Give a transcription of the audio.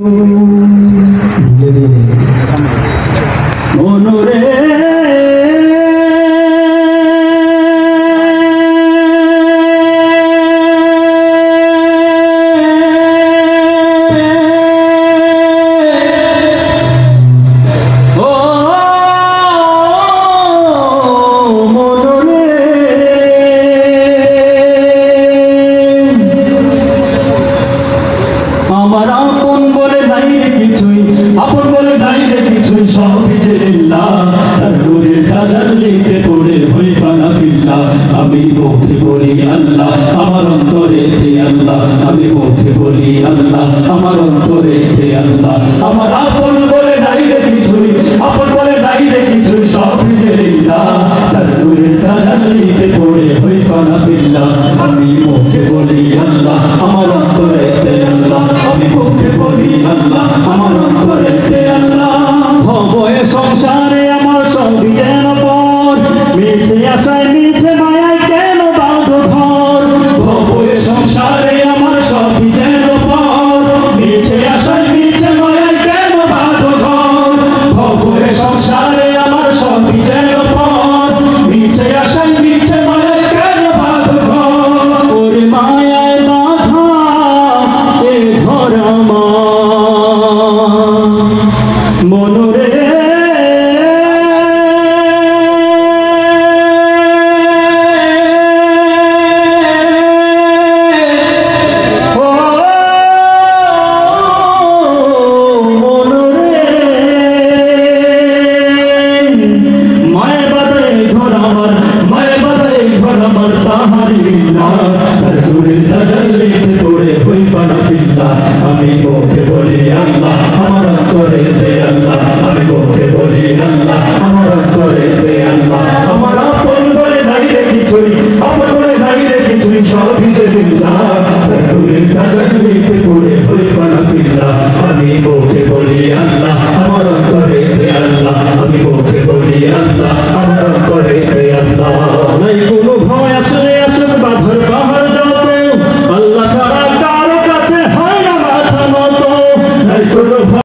মনোরে আমার আপন বলে নাই রে কিছুই, আপন বলে নাই রে কিছুই, সবই যে লিল্লাহ। তার নূরের তাজাল্লিতে পড়ে হই ফানা ফিল্লাহ। আমি মুখে বলি আল্লাহ, আমার অন্তরেতে আল্লাহ। আমি মুখে বলি আল্লাহ, আমার অন্তরেতে আল্লাহ। আমার আপন বলে নাই রে কিছুই, আপন বলে নাই রে কিছুই, সবই যে লিল্লাহ। তার নূরের তাজাল্লিতে পড়ে হই ফানা ফিল্লাহ। আমি মুখে বলি আল্লাহ, আমার অন্তরেতে আল্লাহ। আমি মুখে বলি আল্লাহ, আমার অন্তরেতে আল্লাহ। ভবয়ে সংসারে আমার সবই যেন পর, মিছে আশায় মিছে মায়ায় কেন বাঁধো ঘর। ভবয়ে সংসারে আমার সবই যেন পর, মিছে আশায় মিছে মায়ায় কেন বাঁধো ঘর। ভবয়ে সংসারে আমার সবই যেন পর, মিছে আশায় মিছে মায়ায় কেন বাঁধো ঘর। ওরে মায়ায় বাঁধা এ ঘর আমার মনোরে। আমি মুখে বলি আল্লাহ, আমার অন্তরেতে আল্লাহ। আমি মুখে বলি আল্লাহ, আমার